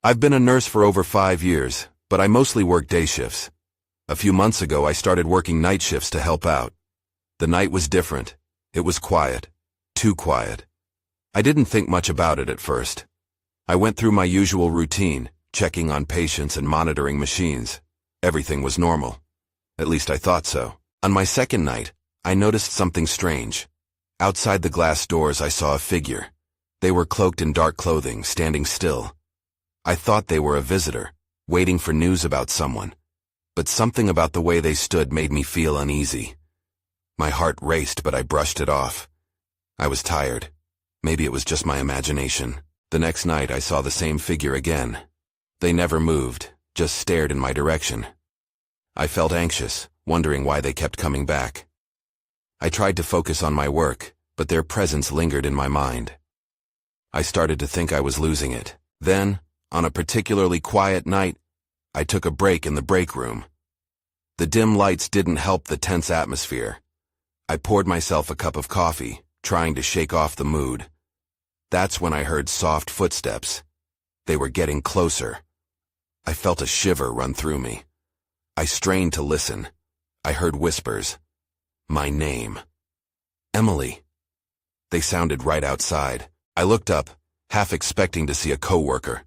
I've been a nurse for over 5 years, but I mostly work day shifts. A few months ago, I started working night shifts to help out. The night was different. It was quiet. Too quiet. I didn't think much about it at first. I went through my usual routine, checking on patients and monitoring machines. Everything was normal. At least I thought so. On my second night, I noticed something strange. Outside the glass doors, I saw a figure. They were cloaked in dark clothing, standing still. I thought they were a visitor, waiting for news about someone. But something about the way they stood made me feel uneasy. My heart raced, but I brushed it off. I was tired. Maybe it was just my imagination. The next night, I saw the same figure again. They never moved, just stared in my direction. I felt anxious, wondering why they kept coming back. I tried to focus on my work, but their presence lingered in my mind. I started to think I was losing it. Then, on a particularly quiet night, I took a break in the break room. The dim lights didn't help the tense atmosphere. I poured myself a cup of coffee, trying to shake off the mood. That's when I heard soft footsteps. They were getting closer. I felt a shiver run through me. I strained to listen. I heard whispers. My name. Emily. They sounded right outside. I looked up, half expecting to see a coworker.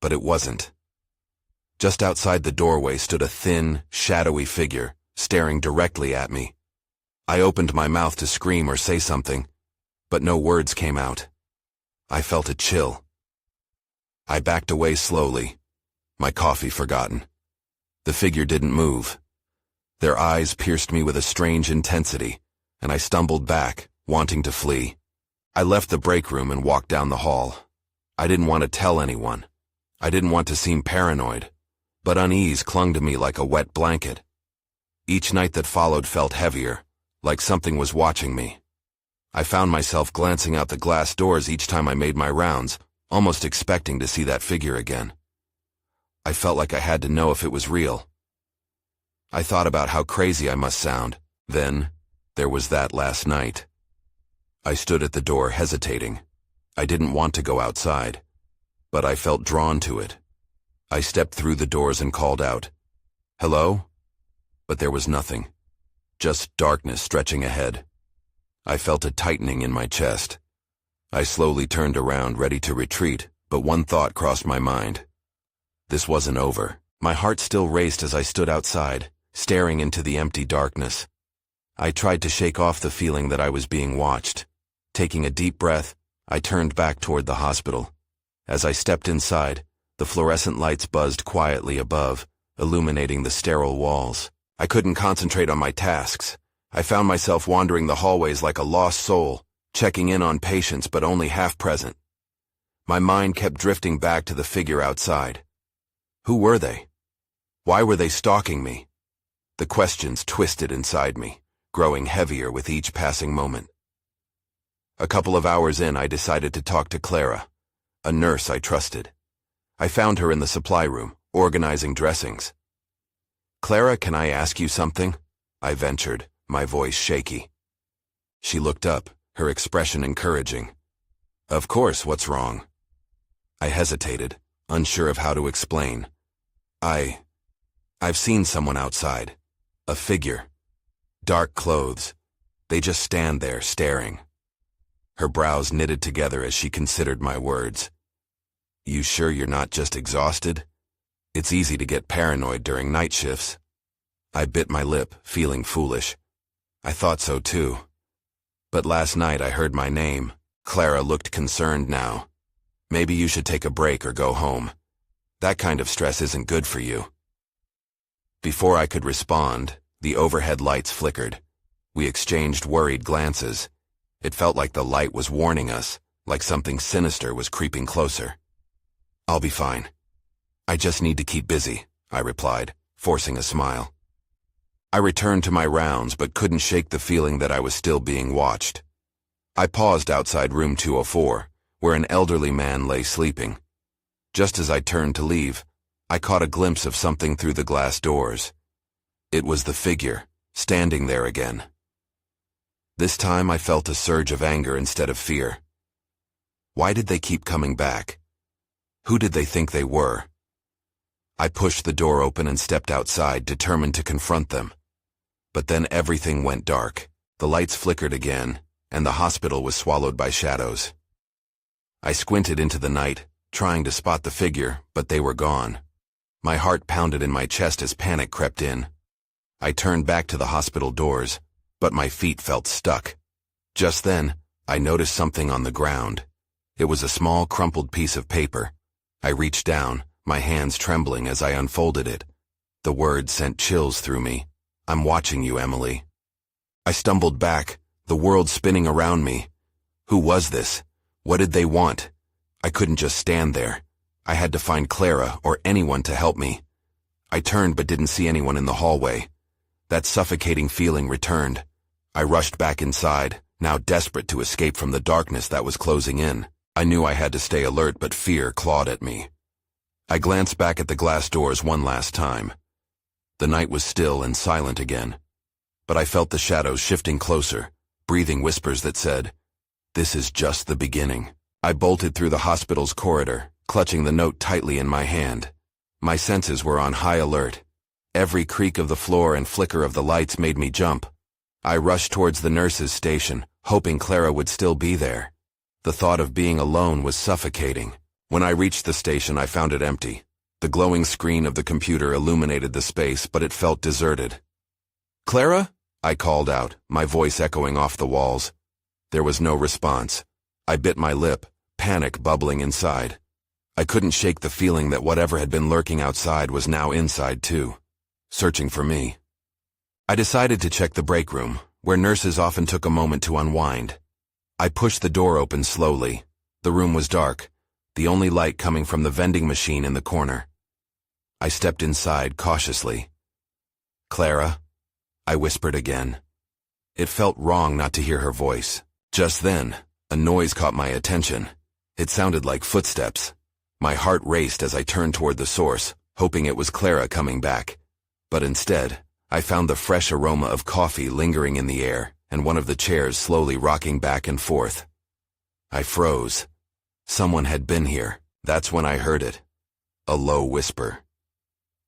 But it wasn't. Just outside the doorway stood a thin, shadowy figure, staring directly at me. I opened my mouth to scream or say something, but no words came out. I felt a chill. I backed away slowly, my coffee forgotten. The figure didn't move. Their eyes pierced me with a strange intensity, and I stumbled back, wanting to flee. I left the break room and walked down the hall. I didn't want to tell anyone. I didn't want to seem paranoid, but unease clung to me like a wet blanket. Each night that followed felt heavier, like something was watching me. I found myself glancing out the glass doors each time I made my rounds, almost expecting to see that figure again. I felt like I had to know if it was real. I thought about how crazy I must sound. Then, there was that last night. I stood at the door hesitating. I didn't want to go outside, but I felt drawn to it. I stepped through the doors and called out, "Hello?" But there was nothing. Just darkness stretching ahead. I felt a tightening in my chest. I slowly turned around, ready to retreat, but one thought crossed my mind. This wasn't over. My heart still raced as I stood outside, staring into the empty darkness. I tried to shake off the feeling that I was being watched. Taking a deep breath, I turned back toward the hospital. As I stepped inside, the fluorescent lights buzzed quietly above, illuminating the sterile walls. I couldn't concentrate on my tasks. I found myself wandering the hallways like a lost soul, checking in on patients but only half present. My mind kept drifting back to the figure outside. Who were they? Why were they stalking me? The questions twisted inside me, growing heavier with each passing moment. A couple of hours in, I decided to talk to Clara, a nurse I trusted. I found her in the supply room, organizing dressings. "Clara, can I ask you something?" I ventured, my voice shaky. She looked up, her expression encouraging. "Of course, what's wrong?" I hesitated, unsure of how to explain. I've seen someone outside. A figure. Dark clothes. They just stand there, staring." Her brows knitted together as she considered my words. "You sure you're not just exhausted? It's easy to get paranoid during night shifts." I bit my lip, feeling foolish. I thought so too. But last night I heard my name. Clara looked concerned now. "Maybe you should take a break or go home. That kind of stress isn't good for you." Before I could respond, the overhead lights flickered. We exchanged worried glances. It felt like the light was warning us, like something sinister was creeping closer. "I'll be fine. I just need to keep busy," I replied, forcing a smile. I returned to my rounds but couldn't shake the feeling that I was still being watched. I paused outside room 204, where an elderly man lay sleeping. Just as I turned to leave, I caught a glimpse of something through the glass doors. It was the figure, standing there again. This time I felt a surge of anger instead of fear. Why did they keep coming back? Who did they think they were? I pushed the door open and stepped outside, determined to confront them. But then everything went dark. The lights flickered again, and the hospital was swallowed by shadows. I squinted into the night, trying to spot the figure, but they were gone. My heart pounded in my chest as panic crept in. I turned back to the hospital doors, but my feet felt stuck. Just then, I noticed something on the ground. It was a small, crumpled piece of paper. I reached down, my hands trembling as I unfolded it. The words sent chills through me. "I'm watching you, Emily." I stumbled back, the world spinning around me. Who was this? What did they want? I couldn't just stand there. I had to find Clara or anyone to help me. I turned but didn't see anyone in the hallway. That suffocating feeling returned. I rushed back inside, now desperate to escape from the darkness that was closing in. I knew I had to stay alert, but fear clawed at me. I glanced back at the glass doors one last time. The night was still and silent again, but I felt the shadows shifting closer, breathing whispers that said, "This is just the beginning." I bolted through the hospital's corridor, clutching the note tightly in my hand. My senses were on high alert. Every creak of the floor and flicker of the lights made me jump. I rushed towards the nurse's station, hoping Clara would still be there. The thought of being alone was suffocating. When I reached the station, I found it empty. The glowing screen of the computer illuminated the space, but it felt deserted. "Clara?" I called out, my voice echoing off the walls. There was no response. I bit my lip, panic bubbling inside. I couldn't shake the feeling that whatever had been lurking outside was now inside too, searching for me. I decided to check the break room, where nurses often took a moment to unwind. I pushed the door open slowly. The room was dark, the only light coming from the vending machine in the corner. I stepped inside cautiously. "Clara?" I whispered again. It felt wrong not to hear her voice. Just then, a noise caught my attention. It sounded like footsteps. My heart raced as I turned toward the source, hoping it was Clara coming back. But instead, I found the fresh aroma of coffee lingering in the air, and one of the chairs slowly rocking back and forth. I froze. Someone had been here. That's when I heard it. A low whisper.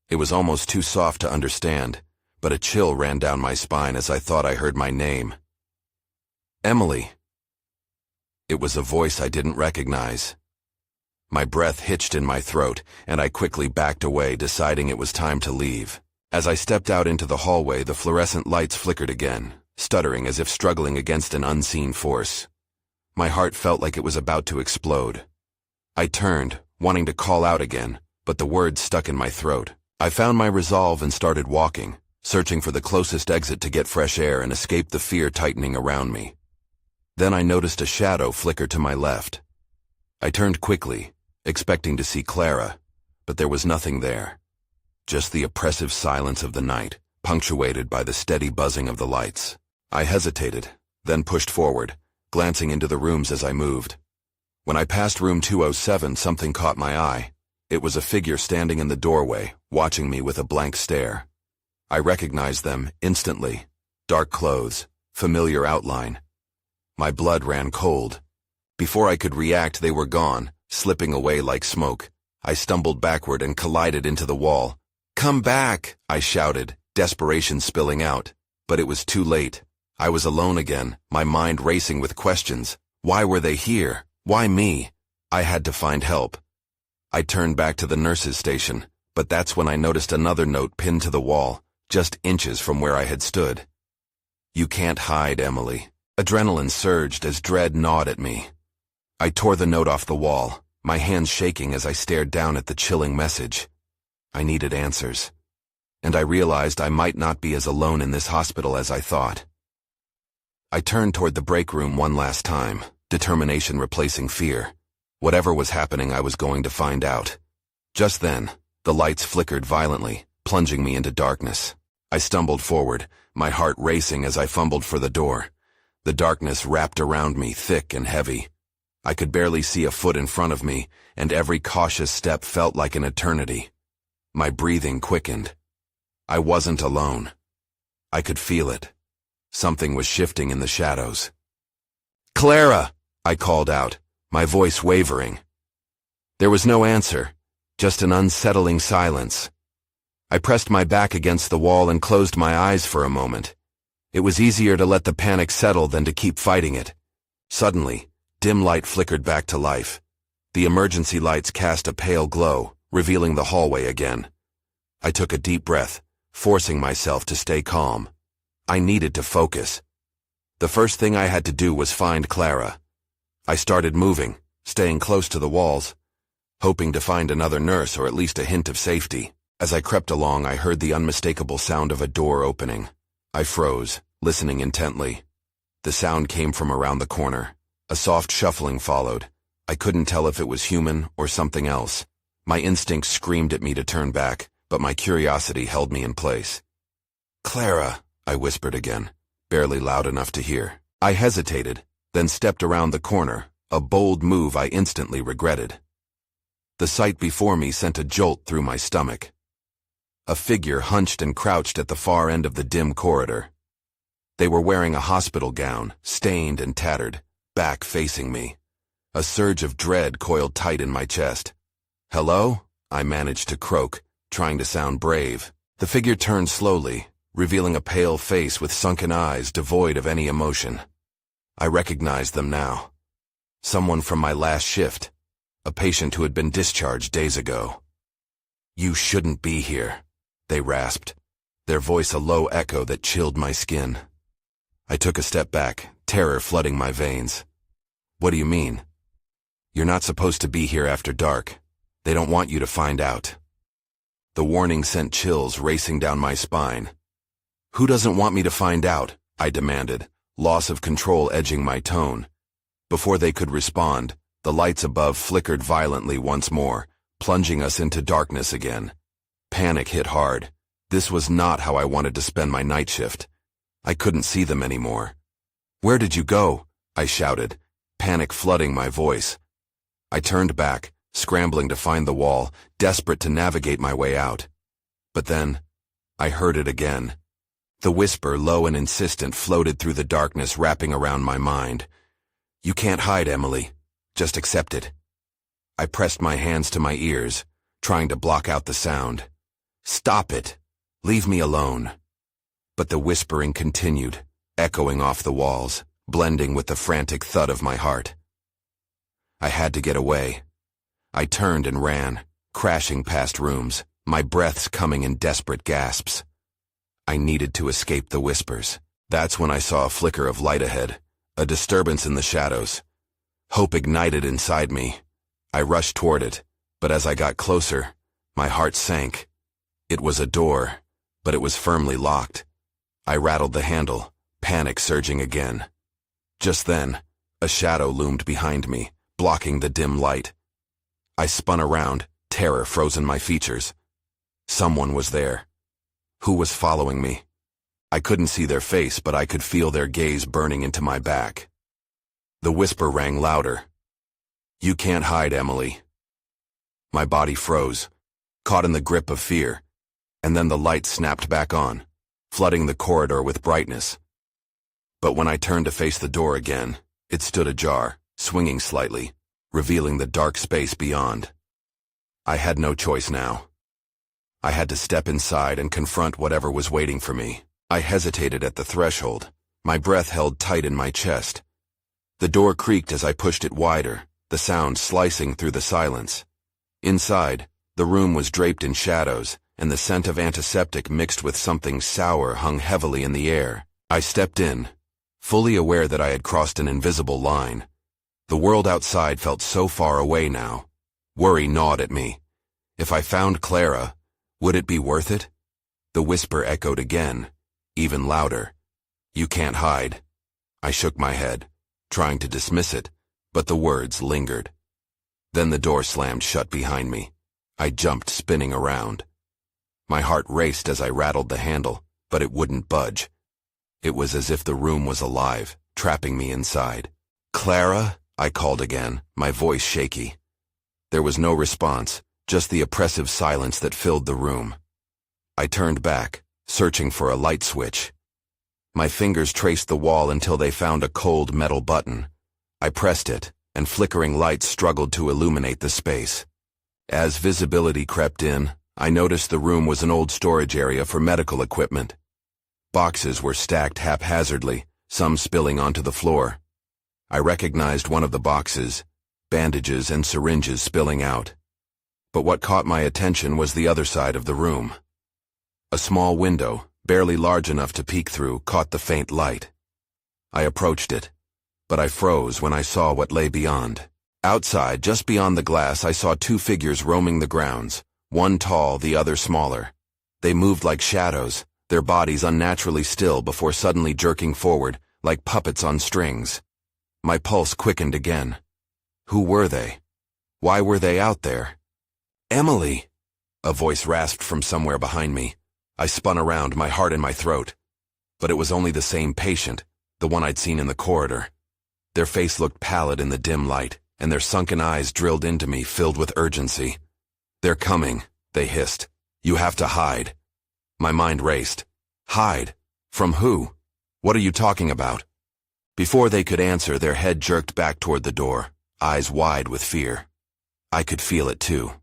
It was almost too soft to understand, but a chill ran down my spine as I thought I heard my name. "Emily." It was a voice I didn't recognize. My breath hitched in my throat, and I quickly backed away, deciding it was time to leave. As I stepped out into the hallway, the fluorescent lights flickered again, stuttering as if struggling against an unseen force. My heart felt like it was about to explode. I turned, wanting to call out again, but the words stuck in my throat. I found my resolve and started walking, searching for the closest exit to get fresh air and escape the fear tightening around me. Then I noticed a shadow flicker to my left. I turned quickly, expecting to see Clara, but there was nothing there. Just the oppressive silence of the night, punctuated by the steady buzzing of the lights. I hesitated, then pushed forward, glancing into the rooms as I moved. When I passed room 207, something caught my eye. It was a figure standing in the doorway, watching me with a blank stare. I recognized them instantly. Dark clothes, familiar outline. My blood ran cold. Before I could react, they were gone, slipping away like smoke. I stumbled backward and collided into the wall. "Come back!" I shouted, desperation spilling out. But it was too late. I was alone again, my mind racing with questions. Why were they here? Why me? I had to find help. I turned back to the nurse's station, but that's when I noticed another note pinned to the wall, just inches from where I had stood. "You can't hide, Emily." Adrenaline surged as dread gnawed at me. I tore the note off the wall, my hands shaking as I stared down at the chilling message. I needed answers, and I realized I might not be as alone in this hospital as I thought. I turned toward the break room one last time, determination replacing fear. Whatever was happening, I was going to find out. Just then, the lights flickered violently, plunging me into darkness. I stumbled forward, my heart racing as I fumbled for the door. The darkness wrapped around me, thick and heavy. I could barely see a foot in front of me, and every cautious step felt like an eternity. My breathing quickened. I wasn't alone. I could feel it. Something was shifting in the shadows. "Clara!" I called out, my voice wavering. There was no answer, just an unsettling silence. I pressed my back against the wall and closed my eyes for a moment. It was easier to let the panic settle than to keep fighting it. Suddenly, dim light flickered back to life. The emergency lights cast a pale glow, revealing the hallway again. I took a deep breath, forcing myself to stay calm. I needed to focus. The first thing I had to do was find Clara. I started moving, staying close to the walls, hoping to find another nurse or at least a hint of safety. As I crept along, I heard the unmistakable sound of a door opening. I froze, listening intently. The sound came from around the corner. A soft shuffling followed. I couldn't tell if it was human or something else. My instincts screamed at me to turn back, but my curiosity held me in place. "Clara," I whispered again, barely loud enough to hear. I hesitated, then stepped around the corner, a bold move I instantly regretted. The sight before me sent a jolt through my stomach. A figure hunched and crouched at the far end of the dim corridor. They were wearing a hospital gown, stained and tattered, back facing me. A surge of dread coiled tight in my chest. "Hello?" I managed to croak, trying to sound brave. The figure turned slowly, revealing a pale face with sunken eyes devoid of any emotion. I recognized them now. Someone from my last shift, a patient who had been discharged days ago. "You shouldn't be here," they rasped, their voice a low echo that chilled my skin. I took a step back, terror flooding my veins. "What do you mean?" "You're not supposed to be here after dark. They don't want you to find out." The warning sent chills racing down my spine. "Who doesn't want me to find out?" I demanded, loss of control edging my tone. Before they could respond, the lights above flickered violently once more, plunging us into darkness again. Panic hit hard. This was not how I wanted to spend my night shift. I couldn't see them anymore. "Where did you go?" I shouted, panic flooding my voice. I turned back, scrambling to find the wall, desperate to navigate my way out. But then, I heard it again. The whisper, low and insistent, floated through the darkness, wrapping around my mind. "You can't hide, Emily. Just accept it." I pressed my hands to my ears, trying to block out the sound. "Stop it. Leave me alone." But the whispering continued, echoing off the walls, blending with the frantic thud of my heart. I had to get away. I turned and ran, crashing past rooms, my breaths coming in desperate gasps. I needed to escape the whispers. That's when I saw a flicker of light ahead, a disturbance in the shadows. Hope ignited inside me. I rushed toward it, but as I got closer, my heart sank. It was a door, but it was firmly locked. I rattled the handle, panic surging again. Just then, a shadow loomed behind me, blocking the dim light. I spun around, terror froze in my features. Someone was there. Who was following me? I couldn't see their face, but I could feel their gaze burning into my back. The whisper rang louder. "You can't hide, Emily." My body froze, caught in the grip of fear, and then the light snapped back on, flooding the corridor with brightness. But when I turned to face the door again, it stood ajar, swinging slightly, revealing the dark space beyond. I had no choice now. I had to step inside and confront whatever was waiting for me. I hesitated at the threshold, my breath held tight in my chest. The door creaked as I pushed it wider, the sound slicing through the silence. Inside, the room was draped in shadows, and the scent of antiseptic mixed with something sour hung heavily in the air. I stepped in, fully aware that I had crossed an invisible line. The world outside felt so far away now. Worry gnawed at me. If I found Clara, would it be worth it? The whisper echoed again, even louder. "You can't hide." I shook my head, trying to dismiss it, but the words lingered. Then the door slammed shut behind me. I jumped, spinning around. My heart raced as I rattled the handle, but it wouldn't budge. It was as if the room was alive, trapping me inside. "Clara?" I called again, my voice shaky. There was no response, just the oppressive silence that filled the room. I turned back, searching for a light switch. My fingers traced the wall until they found a cold metal button. I pressed it, and flickering lights struggled to illuminate the space. As visibility crept in, I noticed the room was an old storage area for medical equipment. Boxes were stacked haphazardly, some spilling onto the floor. I recognized one of the boxes, bandages and syringes spilling out. But what caught my attention was the other side of the room. A small window, barely large enough to peek through, caught the faint light. I approached it, but I froze when I saw what lay beyond. Outside, just beyond the glass, I saw two figures roaming the grounds, one tall, the other smaller. They moved like shadows, their bodies unnaturally still before suddenly jerking forward, like puppets on strings. My pulse quickened again. Who were they? Why were they out there? "Emily!" A voice rasped from somewhere behind me. I spun around, my heart in my throat. But it was only the same patient, the one I'd seen in the corridor. Their face looked pallid in the dim light, and their sunken eyes drilled into me, filled with urgency. "They're coming," they hissed. "You have to hide." My mind raced. Hide? From who? What are you talking about? Before they could answer, their head jerked back toward the door, eyes wide with fear. I could feel it too.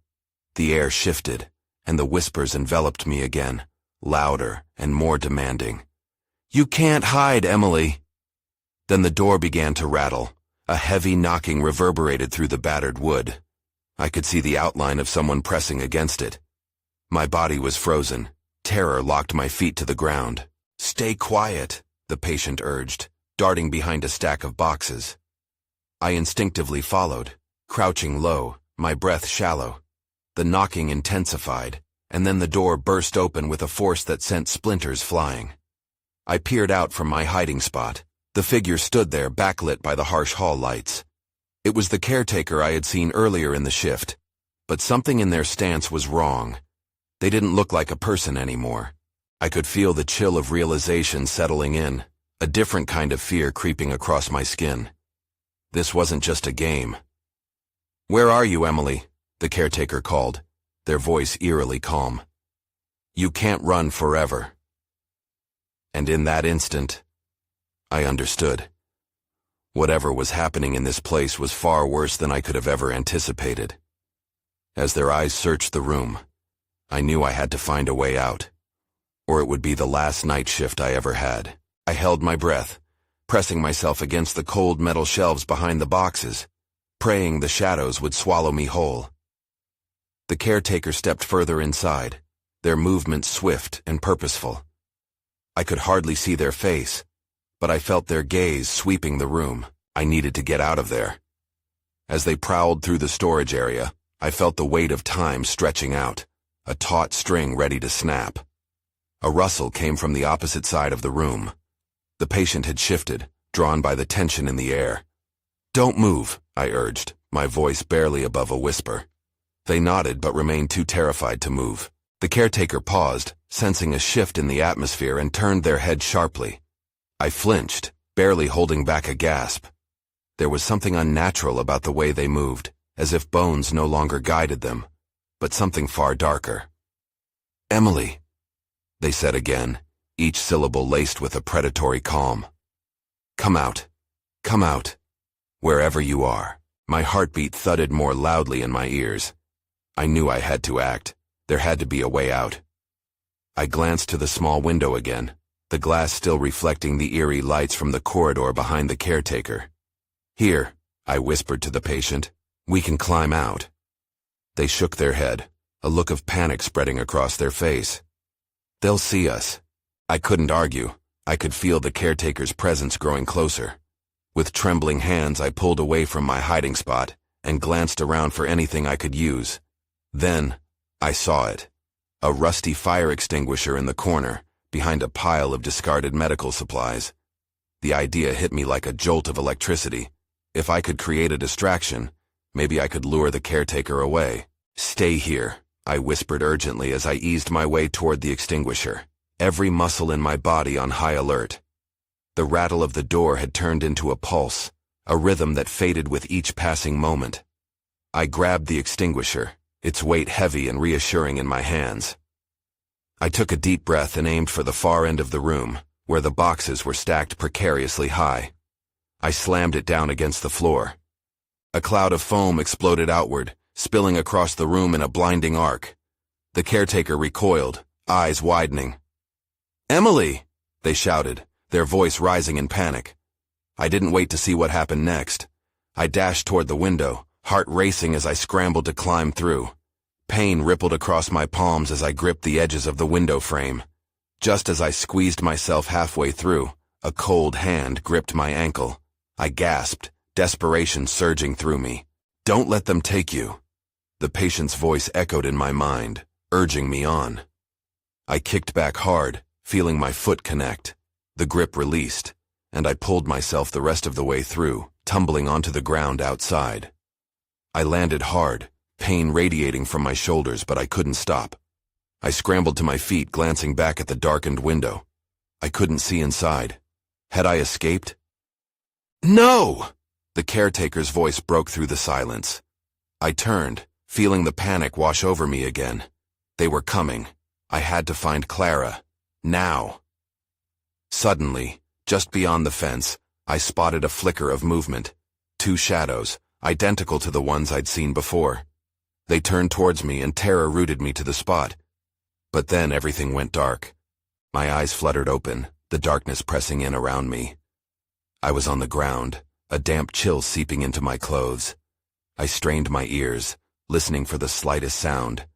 The air shifted, and the whispers enveloped me again, louder and more demanding. "You can't hide, Emily." Then the door began to rattle. A heavy knocking reverberated through the battered wood. I could see the outline of someone pressing against it. My body was frozen. Terror locked my feet to the ground. "Stay quiet," the patient urged, darting behind a stack of boxes. I instinctively followed, crouching low, my breath shallow. The knocking intensified, and then the door burst open with a force that sent splinters flying. I peered out from my hiding spot. The figure stood there, backlit by the harsh hall lights. It was the caretaker I had seen earlier in the shift, but something in their stance was wrong. They didn't look like a person anymore. I could feel the chill of realization settling in, a different kind of fear creeping across my skin. This wasn't just a game. "Where are you, Emily?" the caretaker called, their voice eerily calm. "You can't run forever." And in that instant, I understood. Whatever was happening in this place was far worse than I could have ever anticipated. As their eyes searched the room, I knew I had to find a way out, or it would be the last night shift I ever had. I held my breath, pressing myself against the cold metal shelves behind the boxes, praying the shadows would swallow me whole. The caretaker stepped further inside, their movements swift and purposeful. I could hardly see their face, but I felt their gaze sweeping the room. I needed to get out of there. As they prowled through the storage area, I felt the weight of time stretching out, a taut string ready to snap. A rustle came from the opposite side of the room. The patient had shifted, drawn by the tension in the air. "Don't move," I urged, my voice barely above a whisper. They nodded but remained too terrified to move. The caretaker paused, sensing a shift in the atmosphere, and turned their head sharply. I flinched, barely holding back a gasp. There was something unnatural about the way they moved, as if bones no longer guided them, but something far darker. "Emily," they said again, each syllable laced with a predatory calm. "Come out. Come out. Wherever you are." My heartbeat thudded more loudly in my ears. I knew I had to act. There had to be a way out. I glanced to the small window again, the glass still reflecting the eerie lights from the corridor behind the caretaker. "Here," I whispered to the patient. "We can climb out." They shook their head, a look of panic spreading across their face. "They'll see us." I couldn't argue. I could feel the caretaker's presence growing closer. With trembling hands, I pulled away from my hiding spot and glanced around for anything I could use. Then, I saw it. A rusty fire extinguisher in the corner, behind a pile of discarded medical supplies. The idea hit me like a jolt of electricity. If I could create a distraction, maybe I could lure the caretaker away. "Stay here," I whispered urgently as I eased my way toward the extinguisher, every muscle in my body on high alert. The rattle of the door had turned into a pulse, a rhythm that faded with each passing moment. I grabbed the extinguisher, its weight heavy and reassuring in my hands. I took a deep breath and aimed for the far end of the room, where the boxes were stacked precariously high. I slammed it down against the floor. A cloud of foam exploded outward, spilling across the room in a blinding arc. The caretaker recoiled, eyes widening. "Emily!" they shouted, their voice rising in panic. I didn't wait to see what happened next. I dashed toward the window, heart racing as I scrambled to climb through. Pain rippled across my palms as I gripped the edges of the window frame. Just as I squeezed myself halfway through, a cold hand gripped my ankle. I gasped, desperation surging through me. "Don't let them take you." The patient's voice echoed in my mind, urging me on. I kicked back hard, feeling my foot connect. The grip released, and I pulled myself the rest of the way through, tumbling onto the ground outside. I landed hard, pain radiating from my shoulders, but I couldn't stop. I scrambled to my feet, glancing back at the darkened window. I couldn't see inside. Had I escaped? "No!" The caretaker's voice broke through the silence. I turned, feeling the panic wash over me again. They were coming. I had to find Clara. Now. Suddenly, just beyond the fence, I spotted a flicker of movement. Two shadows, identical to the ones I'd seen before. They turned towards me and terror rooted me to the spot. But then everything went dark. My eyes fluttered open, the darkness pressing in around me. I was on the ground, a damp chill seeping into my clothes. I strained my ears, listening for the slightest sound.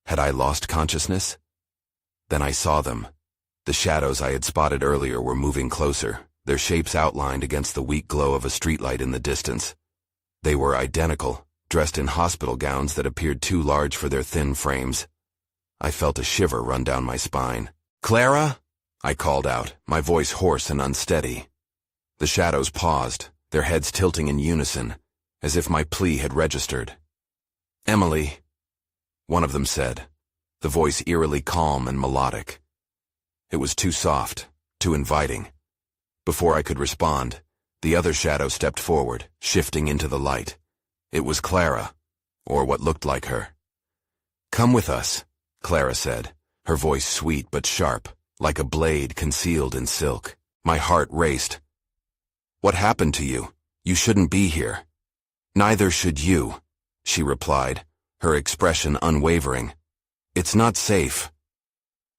Had I lost consciousness? Then I saw them. The shadows I had spotted earlier were moving closer, their shapes outlined against the weak glow of a streetlight in the distance. They were identical, dressed in hospital gowns that appeared too large for their thin frames. I felt a shiver run down my spine. "Clara?" I called out, my voice hoarse and unsteady. The shadows paused, their heads tilting in unison, as if my plea had registered. "Emily," one of them said, the voice eerily calm and melodic. It was too soft, too inviting. Before I could respond, the other shadow stepped forward, shifting into the light. It was Clara, or what looked like her. "Come with us," Clara said, her voice sweet but sharp, like a blade concealed in silk. My heart raced. "What happened to you? You shouldn't be here." "Neither should you," she replied, her expression unwavering. "It's not safe."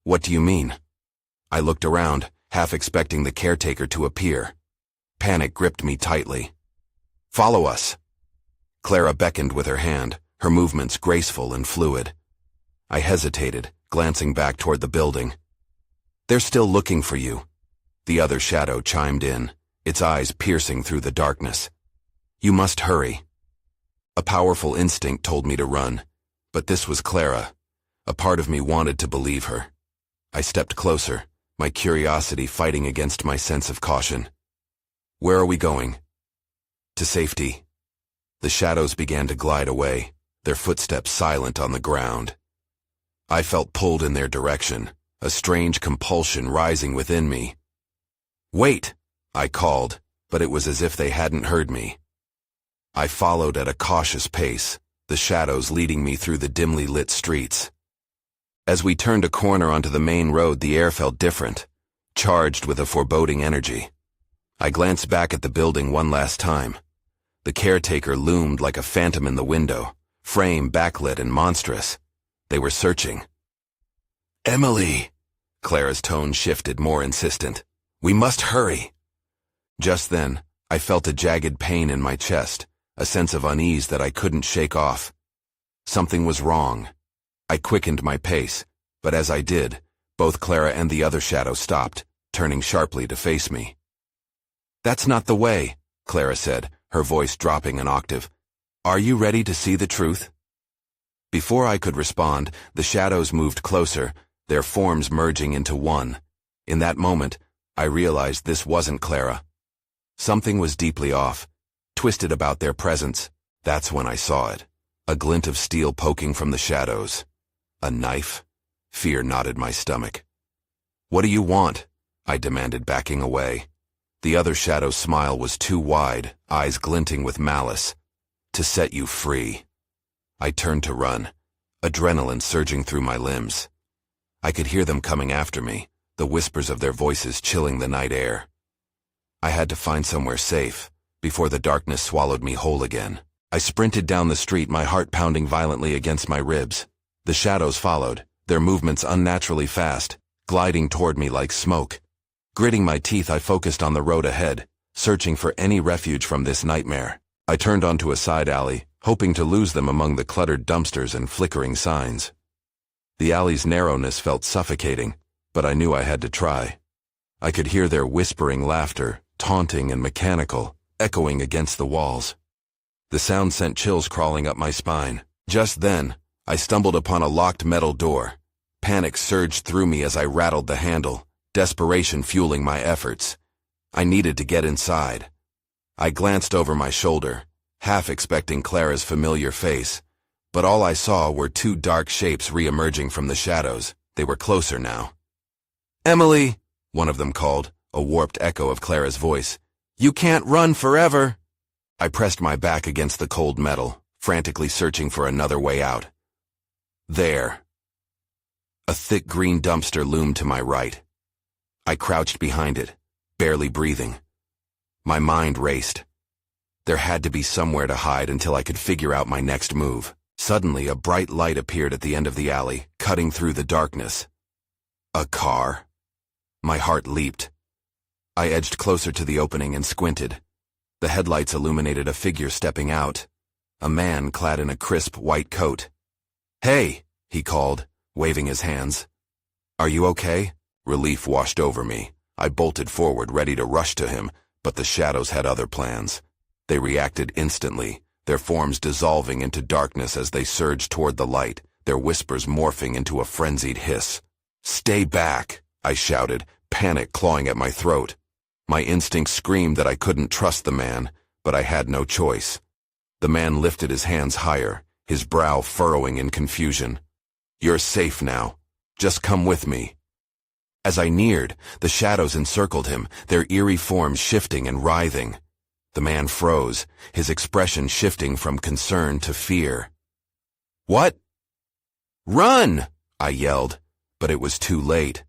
"What do you mean?" I looked around, half expecting the caretaker to appear. Panic gripped me tightly. "Follow us." Clara beckoned with her hand, her movements graceful and fluid. I hesitated, glancing back toward the building. "They're still looking for you," the other shadow chimed in, its eyes piercing through the darkness. "You must hurry." A powerful instinct told me to run, but this was Clara. A part of me wanted to believe her. I stepped closer, my curiosity fighting against my sense of caution. "Where are we going?" "To safety." The shadows began to glide away, their footsteps silent on the ground. I felt pulled in their direction, a strange compulsion rising within me. "Wait!" I called, but it was as if they hadn't heard me. I followed at a cautious pace, the shadows leading me through the dimly lit streets. As we turned a corner onto the main road, the air felt different, charged with a foreboding energy. I glanced back at the building one last time. The caretaker loomed like a phantom in the window, frame backlit and monstrous. They were searching. "Emily!" Clara's tone shifted, more insistent. "We must hurry." Just then, I felt a jagged pain in my chest, a sense of unease that I couldn't shake off. Something was wrong. I quickened my pace, but as I did, both Clara and the other shadow stopped, turning sharply to face me. "That's not the way," Clara said, her voice dropping an octave. "Are you ready to see the truth?" Before I could respond, the shadows moved closer, their forms merging into one. In that moment, I realized this wasn't Clara. Something was deeply off, twisted about their presence. That's when I saw it, a glint of steel poking from the shadows. A knife? Fear knotted my stomach. "What do you want?" I demanded, backing away. The other shadow's smile was too wide, eyes glinting with malice. "To set you free." I turned to run, adrenaline surging through my limbs. I could hear them coming after me, the whispers of their voices chilling the night air. I had to find somewhere safe, before the darkness swallowed me whole again. I sprinted down the street, my heart pounding violently against my ribs. The shadows followed, their movements unnaturally fast, gliding toward me like smoke. Gritting my teeth, I focused on the road ahead, searching for any refuge from this nightmare. I turned onto a side alley, hoping to lose them among the cluttered dumpsters and flickering signs. The alley's narrowness felt suffocating, but I knew I had to try. I could hear their whispering laughter, taunting and mechanical, echoing against the walls. The sound sent chills crawling up my spine. Just then, I stumbled upon a locked metal door. Panic surged through me as I rattled the handle, desperation fueling my efforts. I needed to get inside. I glanced over my shoulder, half expecting Clara's familiar face, but all I saw were two dark shapes re-emerging from the shadows. They were closer now. "Emily," one of them called, a warped echo of Clara's voice. "You can't run forever." I pressed my back against the cold metal, frantically searching for another way out. There. A thick green dumpster loomed to my right. I crouched behind it, barely breathing. My mind raced. There had to be somewhere to hide until I could figure out my next move. Suddenly, a bright light appeared at the end of the alley, cutting through the darkness. A car. My heart leaped. I edged closer to the opening and squinted. The headlights illuminated a figure stepping out, a man clad in a crisp white coat. "Hey," he called, waving his hands. "Are you okay?" Relief washed over me. I bolted forward, ready to rush to him, but the shadows had other plans. They reacted instantly, their forms dissolving into darkness as they surged toward the light, their whispers morphing into a frenzied hiss. "Stay back," I shouted, panic clawing at my throat. My instincts screamed that I couldn't trust the man, but I had no choice. The man lifted his hands higher, his brow furrowing in confusion. "You're safe now. Just come with me." As I neared, the shadows encircled him, their eerie forms shifting and writhing. The man froze, his expression shifting from concern to fear. "What?" "Run!" I yelled, but it was too late.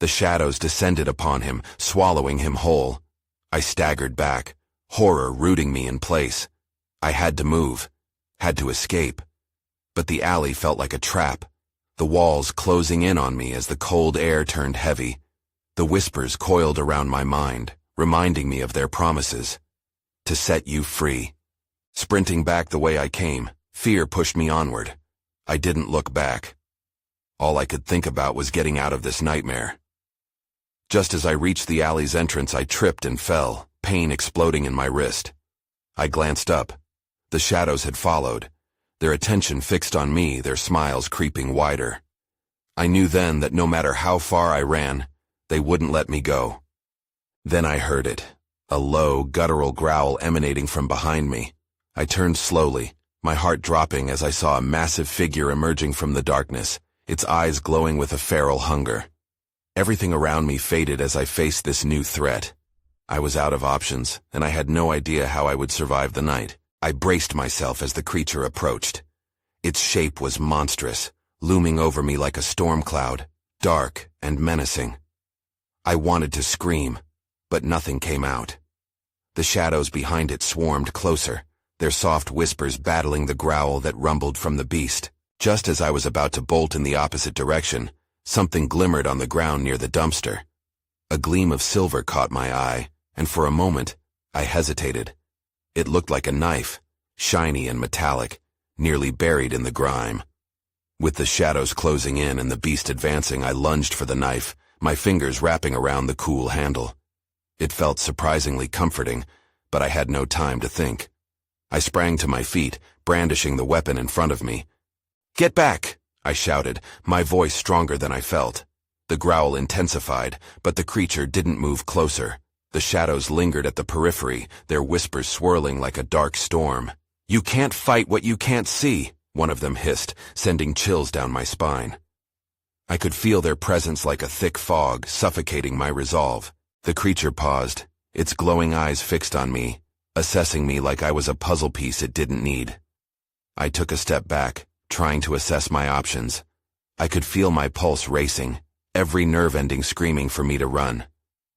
The shadows descended upon him, swallowing him whole. I staggered back, horror rooting me in place. I had to move, had to escape. But the alley felt like a trap, the walls closing in on me as the cold air turned heavy. The whispers coiled around my mind, reminding me of their promises. To set you free. Sprinting back the way I came, fear pushed me onward. I didn't look back. All I could think about was getting out of this nightmare. Just as I reached the alley's entrance, I tripped and fell, pain exploding in my wrist. I glanced up. The shadows had followed, their attention fixed on me, their smiles creeping wider. I knew then that no matter how far I ran, they wouldn't let me go. Then I heard it, a low, guttural growl emanating from behind me. I turned slowly, my heart dropping as I saw a massive figure emerging from the darkness, its eyes glowing with a feral hunger. Everything around me faded as I faced this new threat. I was out of options, and I had no idea how I would survive the night. I braced myself as the creature approached. Its shape was monstrous, looming over me like a storm cloud, dark and menacing. I wanted to scream, but nothing came out. The shadows behind it swarmed closer, their soft whispers battling the growl that rumbled from the beast. Just as I was about to bolt in the opposite direction, something glimmered on the ground near the dumpster. A gleam of silver caught my eye, and for a moment, I hesitated. It looked like a knife, shiny and metallic, nearly buried in the grime. With the shadows closing in and the beast advancing, I lunged for the knife, my fingers wrapping around the cool handle. It felt surprisingly comforting, but I had no time to think. I sprang to my feet, brandishing the weapon in front of me. "Get back!" I shouted, my voice stronger than I felt. The growl intensified, but the creature didn't move closer. The shadows lingered at the periphery, their whispers swirling like a dark storm. "You can't fight what you can't see," one of them hissed, sending chills down my spine. I could feel their presence like a thick fog, suffocating my resolve. The creature paused, its glowing eyes fixed on me, assessing me like I was a puzzle piece it didn't need. I took a step back, trying to assess my options. I could feel my pulse racing, every nerve ending screaming for me to run.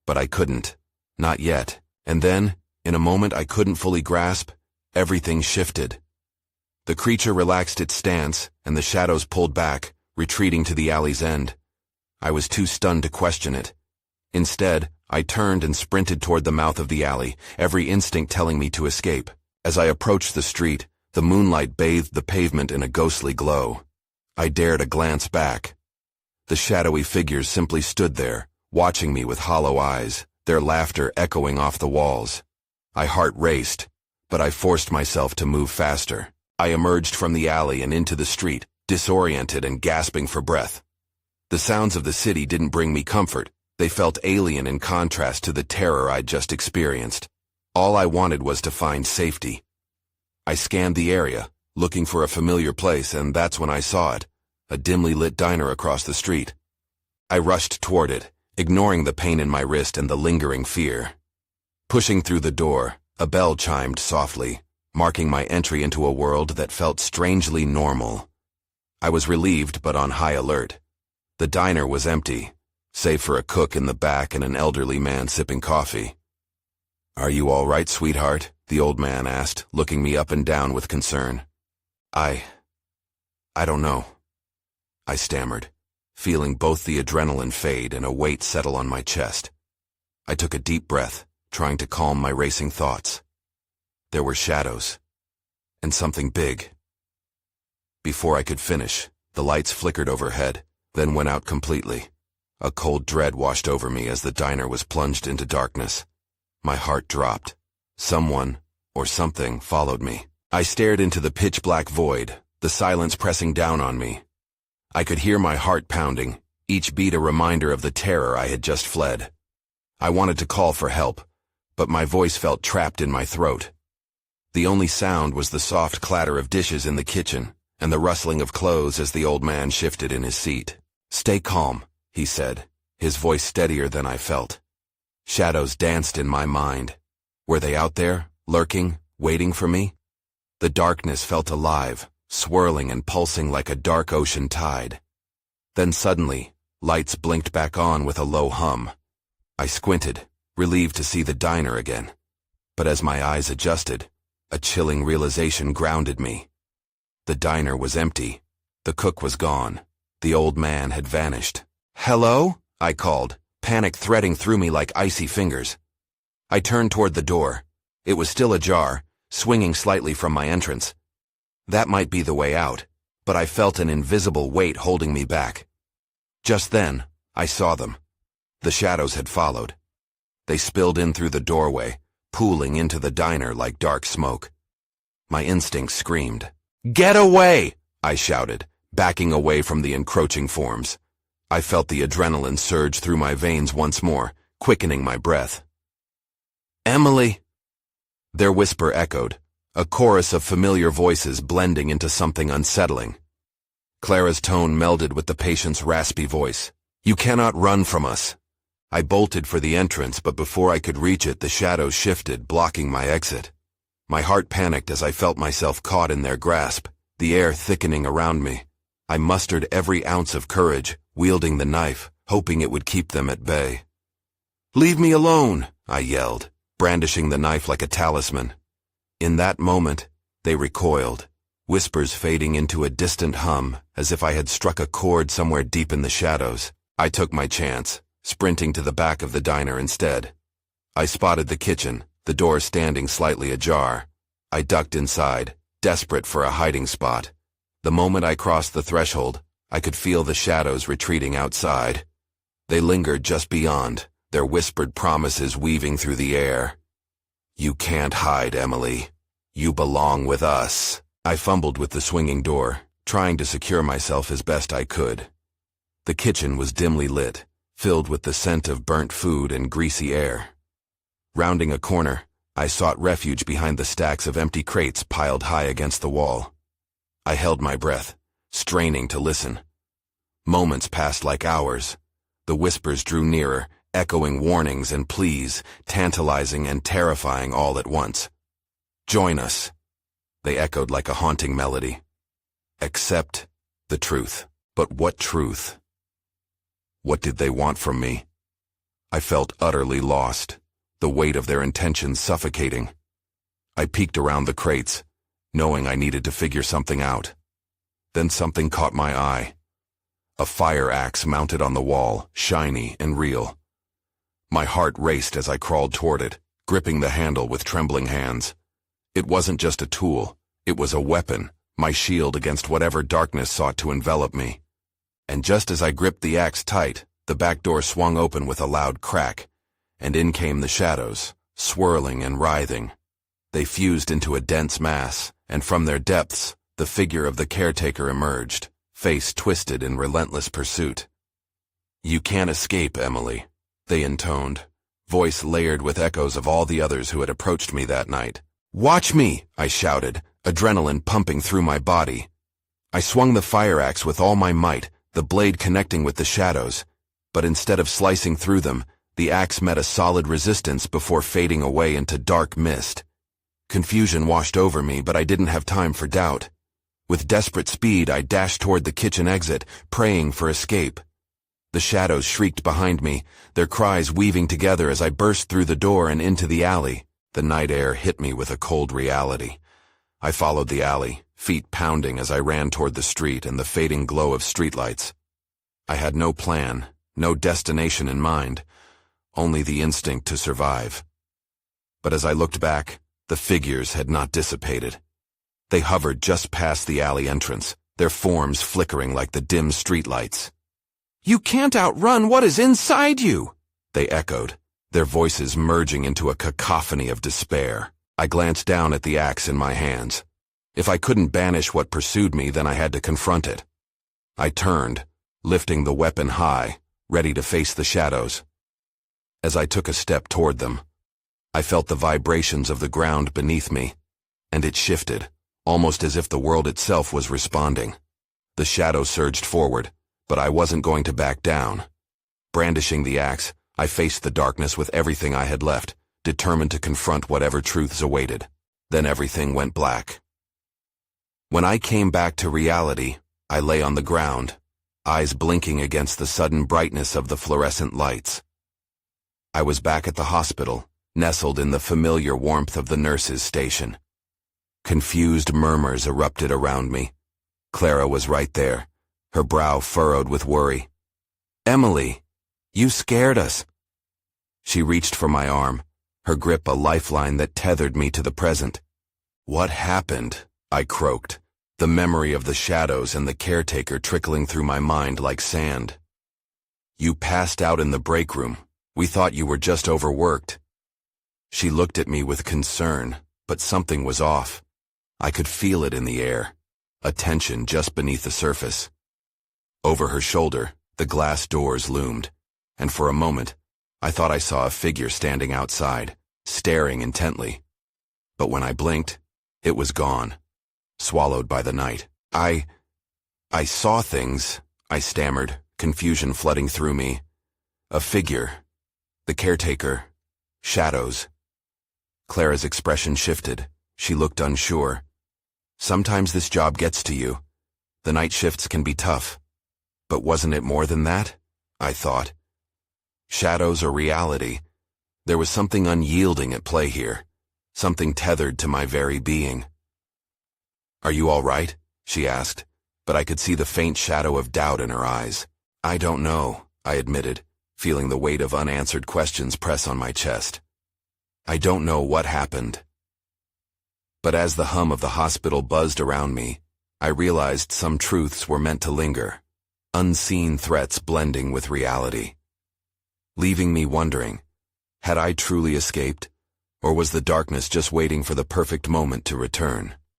But I couldn't. Not yet. And then, in a moment I couldn't fully grasp, everything shifted. The creature relaxed its stance, and the shadows pulled back, retreating to the alley's end. I was too stunned to question it. Instead, I turned and sprinted toward the mouth of the alley, every instinct telling me to escape. As I approached the street, the moonlight bathed the pavement in a ghostly glow. I dared a glance back. The shadowy figures simply stood there, watching me with hollow eyes, their laughter echoing off the walls. My heart raced, but I forced myself to move faster. I emerged from the alley and into the street, disoriented and gasping for breath. The sounds of the city didn't bring me comfort. They felt alien in contrast to the terror I'd just experienced. All I wanted was to find safety. I scanned the area, looking for a familiar place, and that's when I saw it, a dimly lit diner across the street. I rushed toward it, ignoring the pain in my wrist and the lingering fear. Pushing through the door, a bell chimed softly, marking my entry into a world that felt strangely normal. I was relieved but on high alert. The diner was empty, save for a cook in the back and an elderly man sipping coffee. "Are you all right, sweetheart?" the old man asked, looking me up and down with concern. I don't know," I stammered, feeling both the adrenaline fade and a weight settle on my chest. I took a deep breath, trying to calm my racing thoughts. There were shadows, and something big. Before I could finish, the lights flickered overhead, then went out completely. A cold dread washed over me as the diner was plunged into darkness. My heart dropped. Someone, or something, followed me. I stared into the pitch-black void, the silence pressing down on me. I could hear my heart pounding, each beat a reminder of the terror I had just fled. I wanted to call for help, but my voice felt trapped in my throat. The only sound was the soft clatter of dishes in the kitchen, and the rustling of clothes as the old man shifted in his seat. "Stay calm," he said, his voice steadier than I felt. Shadows danced in my mind. Were they out there, lurking, waiting for me? The darkness felt alive, swirling and pulsing like a dark ocean tide. Then suddenly, lights blinked back on with a low hum. I squinted, relieved to see the diner again. But as my eyes adjusted, a chilling realization grounded me. The diner was empty. The cook was gone. The old man had vanished. "Hello?" I called, panic threading through me like icy fingers. I turned toward the door. It was still ajar, swinging slightly from my entrance. That might be the way out, but I felt an invisible weight holding me back. Just then, I saw them. The shadows had followed. They spilled in through the doorway, pooling into the diner like dark smoke. My instincts screamed. "Get away!" I shouted, backing away from the encroaching forms. I felt the adrenaline surge through my veins once more, quickening my breath. "Emily!" Their whisper echoed, a chorus of familiar voices blending into something unsettling. Clara's tone melded with the patient's raspy voice. "You cannot run from us." I bolted for the entrance, but before I could reach it, the shadows shifted, blocking my exit. My heart panicked as I felt myself caught in their grasp, the air thickening around me. I mustered every ounce of courage, wielding the knife, hoping it would keep them at bay. "Leave me alone!" I yelled, brandishing the knife like a talisman. In that moment, they recoiled, whispers fading into a distant hum, as if I had struck a chord somewhere deep in the shadows. I took my chance, sprinting to the back of the diner instead. I spotted the kitchen, the door standing slightly ajar. I ducked inside, desperate for a hiding spot. The moment I crossed the threshold, I could feel the shadows retreating outside. They lingered just beyond, their whispered promises weaving through the air. "You can't hide, Emily. You belong with us." I fumbled with the swinging door, trying to secure myself as best I could. The kitchen was dimly lit, filled with the scent of burnt food and greasy air. Rounding a corner, I sought refuge behind the stacks of empty crates piled high against the wall. I held my breath, straining to listen. Moments passed like hours. The whispers drew nearer, echoing warnings and pleas, tantalizing and terrifying all at once. "Join us," they echoed like a haunting melody. "Accept the truth." But what truth? What did they want from me? I felt utterly lost, the weight of their intentions suffocating. I peeked around the crates, knowing I needed to figure something out. Then something caught my eye. A fire axe mounted on the wall, shiny and real. My heart raced as I crawled toward it, gripping the handle with trembling hands. It wasn't just a tool, it was a weapon, my shield against whatever darkness sought to envelop me. And just as I gripped the axe tight, the back door swung open with a loud crack, and in came the shadows, swirling and writhing. They fused into a dense mass, and from their depths, the figure of the caretaker emerged, face twisted in relentless pursuit. "You can't escape, Emily," they intoned, voice layered with echoes of all the others who had approached me that night. "Watch me!" I shouted, adrenaline pumping through my body. I swung the fire axe with all my might, the blade connecting with the shadows, but instead of slicing through them, the axe met a solid resistance before fading away into dark mist. Confusion washed over me, but I didn't have time for doubt. With desperate speed, I dashed toward the kitchen exit, praying for escape. The shadows shrieked behind me, their cries weaving together as I burst through the door and into the alley. The night air hit me with a cold reality. I followed the alley, feet pounding as I ran toward the street and the fading glow of streetlights. I had no plan, no destination in mind, only the instinct to survive. But as I looked back, the figures had not dissipated. They hovered just past the alley entrance, their forms flickering like the dim streetlights. "You can't outrun what is inside you!" they echoed, their voices merging into a cacophony of despair. I glanced down at the axe in my hands. If I couldn't banish what pursued me, then I had to confront it. I turned, lifting the weapon high, ready to face the shadows. As I took a step toward them, I felt the vibrations of the ground beneath me, and it shifted, almost as if the world itself was responding. The shadow surged forward, but I wasn't going to back down. Brandishing the axe, I faced the darkness with everything I had left, determined to confront whatever truths awaited. Then everything went black. When I came back to reality, I lay on the ground, eyes blinking against the sudden brightness of the fluorescent lights. I was back at the hospital, nestled in the familiar warmth of the nurses' station. Confused murmurs erupted around me. Clara was right there, her brow furrowed with worry. "Emily, you scared us." She reached for my arm, her grip a lifeline that tethered me to the present. "What happened?" I croaked, the memory of the shadows and the caretaker trickling through my mind like sand. "You passed out in the break room. We thought you were just overworked." She looked at me with concern, but something was off. I could feel it in the air, a tension just beneath the surface. Over her shoulder, the glass doors loomed, and for a moment, I thought I saw a figure standing outside, staring intently. But when I blinked, it was gone, swallowed by the night. I saw things, I stammered, confusion flooding through me. A figure, the caretaker, shadows. Clara's expression shifted. She looked unsure. "Sometimes this job gets to you. The night shifts can be tough." But wasn't it more than that? I thought. Shadows or reality, there was something unyielding at play here, something tethered to my very being. "Are you all right?" she asked, but I could see the faint shadow of doubt in her eyes. "I don't know," I admitted, feeling the weight of unanswered questions press on my chest. "I don't know what happened." But as the hum of the hospital buzzed around me, I realized some truths were meant to linger, unseen threats blending with reality, leaving me wondering, had I truly escaped, or was the darkness just waiting for the perfect moment to return?